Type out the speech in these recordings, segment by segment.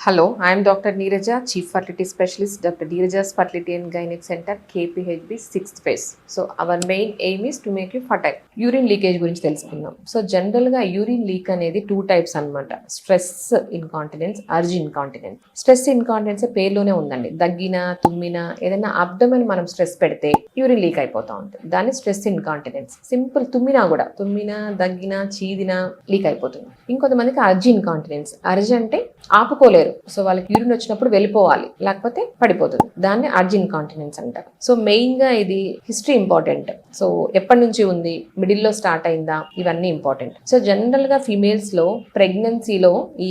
Hello, I am Dr. Neeraja, Chief Fertility Specialist, Dr. Neeraja's Fertility and Gynec Center, KPHB 6th phase. So, our main aim is to make you fertile. Urine leakage గురించి తెలుసుకుందాం. So జనరల్గా urine leak అనేది 2 types అనమాట. Stress incontinence, urge incontinence. Stress incontinence పేరులోనే ఉందండి. దగ్గిన, తుమ్మిన, ఏదైనా abdomen మనం stress పెడితే యూరిన్ లీక్ అయిపోతూ ఉంటుంది. దాన్ని స్ట్రెస్ ఇన్కాంటినెన్స్. సింపుల్ తుమ్మినా కూడా, తుమ్మిన, దగ్గిన, చీదిన లీక్ అయిపోతుంది. ఇంకొంతమందికి అర్జ్ ఇన్కాంటినెన్స్. అర్జ్ అంటే ఆపుకోలేరు. సో వాళ్ళకి యూరిన్ వచ్చినప్పుడు వెళ్ళిపోవాలి, లేకపోతే పడిపోతుంది. దాన్ని అర్జ్ ఇన్కాంటినెన్స్ అంటారు. సో మెయిన్ గా ఇది హిస్టరీ ఇంపార్టెంట్. సో ఎప్పటి నుంచి ఉంది, మిడిల్లో స్టార్ట్ అయిందా, ఇవన్నీ ఇంపార్టెంట్. సో జనరల్ గా ఫీమేల్స్ లో ప్రెగ్నెన్సీలో ఈ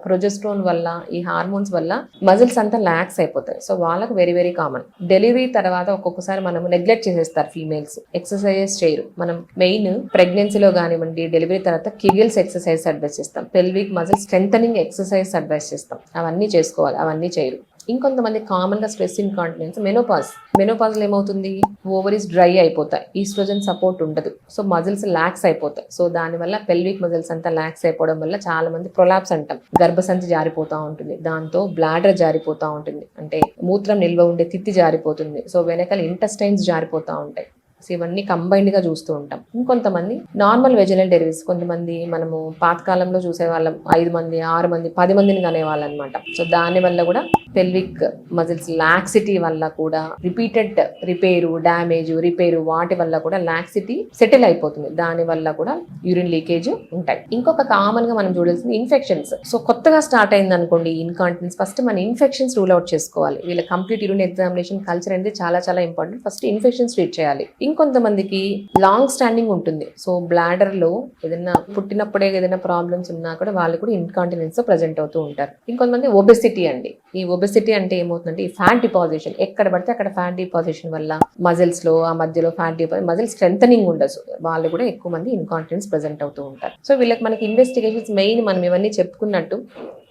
ప్రొజెస్ట్రోన్ వల్ల, ఈ హార్మోన్స్ వల్ల మజిల్స్ అంతా లాక్స్ అయిపోతాయి. సో వాళ్ళకి వెరీ వెరీ కామన్. డెలివరీ తర్వాత ఒక్కొక్కసారి మనం నెగ్లెక్ట్ చేసేస్తారు ఫీమేల్స్, ఎక్సర్సైజెస్ చేయరు. మనం మెయిన్ ప్రెగ్నెన్సీలో కానివ్వండి, డెలివరీ తర్వాత కిగిల్స్ ఎక్సర్సైజ్ అడ్వైస్ చేస్తాం, pelvic muscle strengthening exercise advice చేస్తాం. అవన్నీ చేసుకోవాలి, అవన్నీ చేయరు. ఇంకొంతమంది కామన్ గా స్ట్రెస్ ఇన్కాంటినెన్స్ మెనోపాజ్ లో ఏమవుతుంది, ఓవరీస్ డ్రై అయిపోతాయి, ఈస్ట్రోజన్ సపోర్ట్ ఉండదు. సో మజిల్స్ లాక్స్ అయిపోతాయి. సో దానివల్ల పెల్విక్ మజిల్స్ అంతా లాక్స్ అయిపోవడం వల్ల చాలా మంది ప్రొలాప్స్ అంటాం, గర్భసంచి జారిపోతూ ఉంటుంది. దాంతో బ్లాడర్ జారిపోతూ ఉంటుంది, అంటే మూత్రం నిల్వ ఉండే తిత్తి జారిపోతుంది. సో వెనకాల ఇంటెస్టైన్స్ జారిపోతూ ఉంటాయి. సో ఇవన్నీ కంబైన్డ్ గా చూస్తూ ఉంటాం. ఇంకొంతమంది నార్మల్ వెజనల్ డెలివరీస్, కొంతమంది మనము పాతకాలంలో చూసే వాళ్ళం 5 మంది 6 మంది 10 మందిని కనేవాళ్ళు అనమాట. సో దాని వల్ల కూడా పెల్విక్ మజిల్స్ లాక్సిటీ వల్ల కూడా రిపీటెడ్ రిపేరు వాటి వల్ల కూడా లాక్సిటీ సెటిల్ అయిపోతుంది. దాని వల్ల కూడా యూరిన్ లీకేజ్ ఉంటాయి. ఇంకొక కామన్ గా మనం చూడాల్సింది ఇన్ఫెక్షన్స్. సో కొత్తగా స్టార్ట్ అయింది అనుకోండి ఇన్కాంటినెన్స్, ఫస్ట్ మన ఇన్ఫెక్షన్స్ రూల్ అవుట్ చేసుకోవాలి. వీళ్ళ కంప్లీట్ యూరిన్ ఎగ్జామినేషన్ కల్చర్ అనేది చాలా చాలా ఇంపార్టెంట్. ఫస్ట్ ఇన్ఫెక్షన్స్ ట్రీట్ చేయాలి. ఇంకొంతమందికి లాంగ్ స్టాండింగ్ ఉంటుంది. సో బ్లాడర్ లో ఏదైనా పుట్టినప్పుడే ఏదైనా ప్రాబ్లమ్స్ ఉన్నా కూడా వాళ్ళు కూడా ఇన్కాంటినెన్స్ తో ప్రజెంట్ అవుతూ ఉంటారు. ఇంకొంతమంది ఒబెసిటీ అండి. ఈ ఒబెసిటీ అంటే ఏమవుతుందంటే ఈ ఫ్యాట్ డిపాజిషన్, ఎక్కడ పడితే అక్కడ ఫ్యాట్ డిపాజిషన్ వల్ల మజిల్స్ లో ఆ మధ్యలో ఫ్యాట్ డిపాజిషన్, మజిల్ స్ట్రెంథనింగ్ ఉండదు, వాళ్ళు కూడా ఎక్కువ మంది ఇన్కాంటినెన్స్ ప్రజెంట్ అవుతూ ఉంటారు. సో వీళ్ళకి మనకి ఇన్వెస్టిగేషన్స్ మెయిన్ మనం ఇవన్నీ చెప్పుకున్నట్టు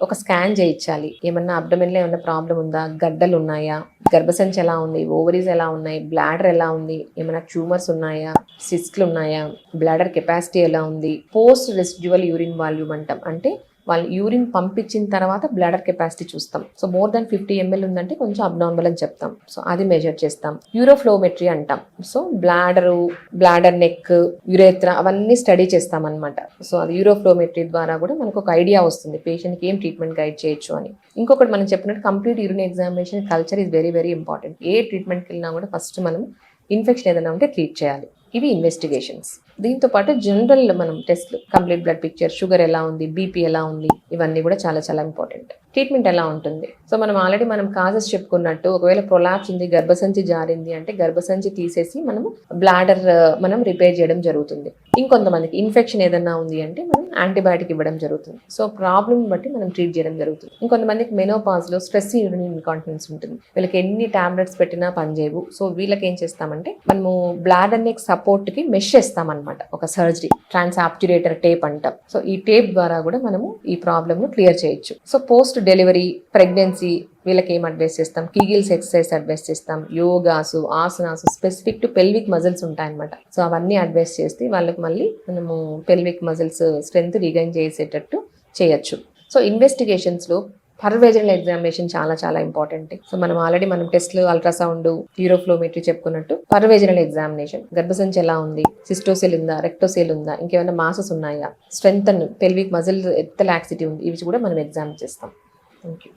ఒక స్కాన్ చేయించాలి. ఏమన్నా అబ్డమెన్ లో ఏమన్నా ప్రాబ్లం ఉందా, గడ్డలు ఉన్నాయా, గర్భసంచి ఎలా ఉంది, ఓవరీస్ ఎలా ఉన్నాయి, బ్లాడర్ ఎలా ఉంది, ఏమైనా ట్యూమర్స్ ఉన్నాయా, సిస్ట్లు ఉన్నాయా, బ్లాడర్ కెపాసిటీ ఎలా ఉంది, పోస్ట్ రెసిడ్యువల్ యూరిన్ వాల్యూమ్ అంటాం, అంటే వాళ్ళు యూరిన్ పంపించిన తర్వాత బ్లాడర్ కెపాసిటీ చూస్తాం. సో మోర్ దాన్ 50 ml ఉందంటే కొంచెం అబ్నార్మల్ అని చెప్తాం. సో అది మెజర్ చేస్తాం. యూరోఫ్లోమెట్రీ అంటాం. సో బ్లాడర్ నెక్, యురేత్రా అవన్నీ స్టడీ చేస్తాం అనమాట. సో అది యూరోఫ్లోమెట్రీ ద్వారా కూడా మనకు ఒక ఐడియా వస్తుంది పేషెంట్కి ఏం ట్రీట్మెంట్ గైడ్ చేయొచ్చు అని. ఇంకొకటి మనం చెప్పినట్టు complete urine examination culture is very very important. ఏ ట్రీట్మెంట్కి వెళ్ళినా కూడా ఫస్ట్ మనం ఇన్ఫెక్షన్ ఏదైనా ఉంటే ట్రీట్ చేయాలి. ఇవి ఇన్వెస్టిగేషన్స్. దీంతో పాటు జనరల్ మనం టెస్ట్లు, కంప్లీట్ బ్లడ్ పిక్చర్, షుగర్ ఎలా ఉంది, బీపీ ఎలా ఉంది, ఇవన్నీ కూడా చాలా చాలా ఇంపార్టెంట్. ట్రీట్మెంట్ ఎలా ఉంటుంది, సో మనం ఆల్రెడీ కాజెస్ చెప్పుకున్నట్టు, ఒకవేళ ప్రొలాప్స్ ఉంది, గర్భసంచి జారింది అంటే గర్భసంచి తీసేసి మనము బ్లాడర్ మనం రిపేర్ చేయడం జరుగుతుంది. ఇంకొంతమందికి ఇన్ఫెక్షన్ ఏదన్నా ఉంది అంటే మనం యాంటీబయాటిక్ ఇవ్వడం జరుగుతుంది. సో ప్రాబ్లమ్ బట్టి మనం ట్రీట్ చేయడం జరుగుతుంది. ఇంకొంతమందికి మెనోపాజ్ లో స్ట్రెస్ యూరిన్ ఇన్కాంటినెన్స్ ఉంటుంది. వీళ్ళకి ఎన్ని టాబ్లెట్స్ పెట్టినా పనిచేయవు. సో వీళ్ళకి ఏం చేస్తామంటే మనము బ్లాడర్ నెక్ సపోర్ట్ కి మెష్ చేస్తామన్నమాట, ఒక సర్జరీ, ట్రాన్సాప్చురేటర్ టేప్ అంటాం. సో ఈ టేప్ ద్వారా కూడా మనము ఈ ప్రాబ్లమ్ ను క్లియర్ చేయొచ్చు. సో పోస్ట్ డెలివరీ, ప్రెగ్నెన్సీ వీళ్ళకి ఏం అడ్వైస్ చేస్తాం, కిగిల్స్ ఎక్సర్సైజ్ అడ్వైస్ చేస్తాం, యోగాసు, ఆసనాసు స్పెసిఫిక్ టు పెల్విక్ మజిల్స్ ఉంటాయన్నమాట. సో అవన్నీ అడ్వైస్ చేస్తే వాళ్ళకి మళ్ళీ మనము పెల్విక్ మజిల్స్ స్ట్రెంత్ రీగైన్ చేసేటట్టు చేయొచ్చు. సో ఇన్వెస్టిగేషన్స్ లో పర్వేజనల్ ఎగ్జామినేషన్ చాలా చాలా ఇంపార్టెంట్. సో మనం ఆల్రెడీ టెస్ట్లు, అల్ట్రాసౌండ్, యూరోఫ్లోమెట్రీ చెప్పుకున్నట్టు పర్వేజనల్ ఎగ్జామినేషన్, గర్భసంచి ఎలా ఉంది, సిస్టోసెల్ ఉందా, రెక్టోసెల్ ఉందా, ఇంకేమైనా మాసెస్ ఉన్నాయా, స్ట్రెంత్, పెల్విక్ మజిల్ ఎంత లాక్సిటీ ఉంది, ఇవి కూడా మనం ఎగ్జామ్ చేస్తాం. Thank you.